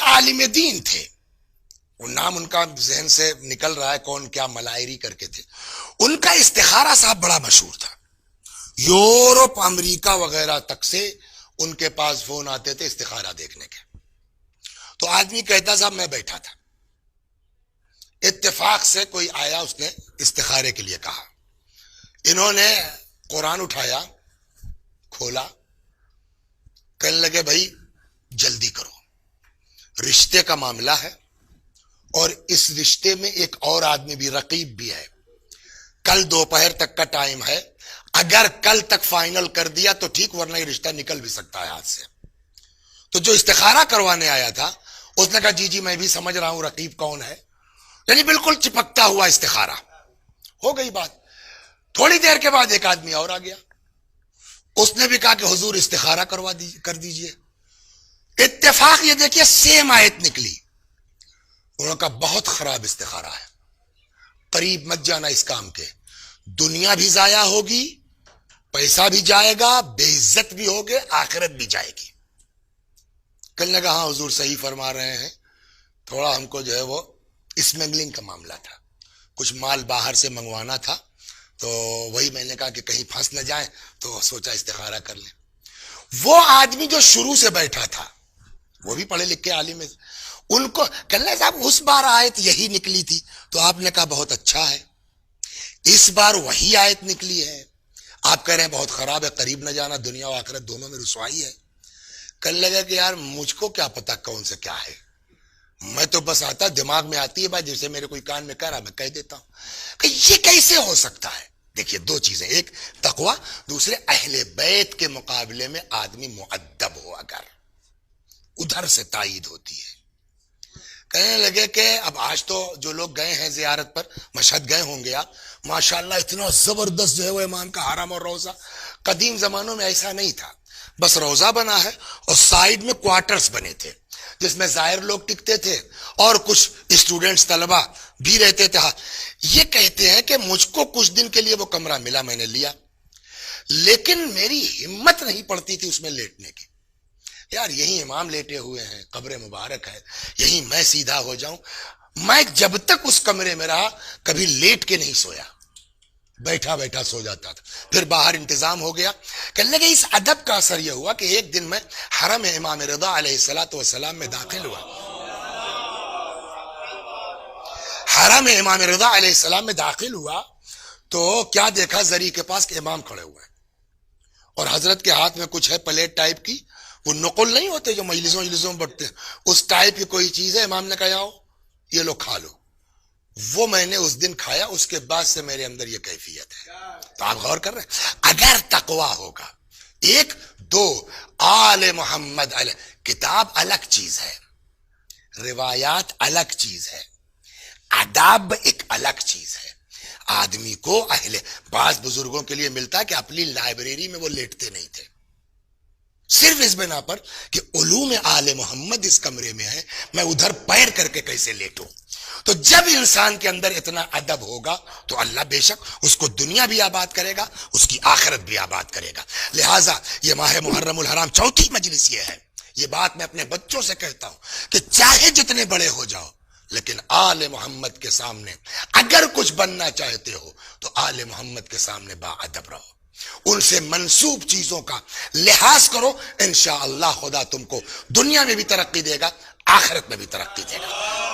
عالم دین تھے، وہ نام ان کا ذہن سے نکل رہا ہے کون، کیا ملائری کر کے تھے، ان کا استخارہ صاحب بڑا مشہور تھا، یورپ امریکہ وغیرہ تک سے ان کے پاس فون آتے تھے استخارہ دیکھنے کے۔ تو آدمی کہتا صاحب میں بیٹھا تھا، اتفاق سے کوئی آیا، اس نے استخارے کے لیے کہا، انہوں نے قرآن اٹھایا، کھولا، کہنے لگے بھائی جلدی کرو، رشتے کا معاملہ ہے اور اس رشتے میں ایک اور آدمی بھی رقیب بھی ہے، کل دوپہر تک کا ٹائم ہے، اگر کل تک فائنل کر دیا تو ٹھیک، ورنہ یہ رشتہ نکل بھی سکتا ہے ہاتھ سے۔ تو جو استخارہ کروانے آیا تھا اس نے کہا جی جی میں بھی سمجھ رہا ہوں رقیب کون ہے، یعنی بالکل چپکتا ہوا استخارہ ہو گئی بات۔ تھوڑی دیر کے بعد ایک آدمی اور آ گیا، اس نے بھی کہا کہ حضور استخارہ کر دیجئے۔ اتفاق یہ دیکھیے سیم آیت نکلی، انہوں نے کہا بہت خراب استخارہ ہے، قریب مت جانا اس کام کے، دنیا بھی ضائع ہوگی، پیسہ بھی جائے گا، بے عزت بھی ہوگے، آخرت بھی جائے گی۔ کہنے لگا ہاں حضور صحیح فرما رہے ہیں، تھوڑا ہم کو جو ہے وہ اسمگلنگ کا معاملہ تھا، کچھ مال باہر سے منگوانا تھا، تو وہی میں نے کہا کہ کہیں پھنس نہ جائیں، تو سوچا استخارہ کر لیں۔ وہ آدمی جو شروع سے بیٹھا تھا، وہ بھی پڑھے لکھے عالم ہے، ان کو کہنے لگا صاحب اس بار آیت یہی نکلی تھی، تو آپ نے کہا بہت اچھا ہے، اس بار وہی آیت نکلی ہے، آپ کہہ رہے ہیں بہت خراب ہے، قریب نہ جانا، دنیا و آخرت دونوں میں رسوائی ہے۔ کہنے لگا کہ یار مجھ کو کیا پتا کون سے کیا ہے، میں تو بس آتا دماغ میں آتی ہے بات، جیسے میرے کوئی کان میں کہہ رہا میں کہہ دیتا ہوں کہ یہ کیسے ہو سکتا ہے۔ دیکھیے دو چیزیں، ایک تقوی، دوسرے اہل بیت کے مقابلے میں آدمی مؤدب ہو، اگر ادھر سے تائید ہوتی ہے۔ کہنے لگے کہ اب آج تو جو لوگ گئے ہیں زیارت پر، مشہد گئے ہوں گے آپ، ماشاءاللہ اتنا زبردست جو ہے وہ امام کا حرم اور روضہ، قدیم زمانوں میں ایسا نہیں تھا، بس روضہ بنا ہے اور سائیڈ میں کوارٹرز بنے تھے جس میں ظاہر لوگ ٹکتے تھے اور کچھ اسٹوڈنٹس طلبہ بھی رہتے تھے۔ یہ کہتے ہیں کہ مجھ کو کچھ دن کے لیے وہ کمرہ ملا، میں نے لیا، لیکن میری ہمت نہیں پڑتی تھی اس میں لیٹنے کی، یار یہی امام لیٹے ہوئے ہیں، قبر مبارک ہے، یہی میں سیدھا ہو جاؤں۔ میں جب تک اس کمرے میں رہا کبھی لیٹ کے نہیں سویا، بیٹھا بیٹھا سو جاتا تھا، پھر باہر انتظام ہو گیا۔ کہنے لگے اس ادب کا اثر یہ ہوا کہ ایک دن میں حرم امام رضا علیہ السلام میں داخل ہوا، حرم امام رضا علیہ السلام میں داخل ہوا تو کیا دیکھا، زری کے پاس کہ امام کھڑے ہوئے اور حضرت کے ہاتھ میں کچھ ہے پلیٹ ٹائپ کی، وہ نقل نہیں ہوتے جو مجلسوں میں بٹتے ہیں، اس ٹائپ کی کوئی چیز ہے۔ امام نے کہا آؤ یہ لو کھا لو، وہ میں نے اس دن کھایا، اس کے بعد سے میرے اندر یہ کیفیت ہے۔ تو آپ غور کر رہے ہیں، اگر تقوی ہوگا، ایک دو آل محمد علیہ، کتاب الگ چیز ہے، روایات الگ چیز ہے، آداب ایک الگ چیز ہے۔ آدمی کو بعض بزرگوں کے لیے ملتا ہے کہ اپنی لائبریری میں وہ لیٹتے نہیں تھے، صرف اس بنا پر کہ علوم آل محمد اس کمرے میں ہے، میں ادھر پیر کر کے کیسے لیٹوں۔ تو جب انسان کے اندر اتنا ادب ہوگا تو اللہ بے شک اس کو دنیا بھی آباد کرے گا، اس کی آخرت بھی آباد کرے گا۔ لہٰذا یہ ماہ محرم الحرام چوتھی مجلس یہ ہے، یہ بات میں اپنے بچوں سے کہتا ہوں کہ چاہے جتنے بڑے ہو جاؤ، لیکن آل محمد کے سامنے اگر کچھ بننا چاہتے ہو تو آل محمد کے سامنے با ادب رہو، ان سے منسوب چیزوں کا لحاظ کرو، انشاءاللہ خدا تم کو دنیا میں بھی ترقی دے گا، آخرت میں بھی ترقی دے گا۔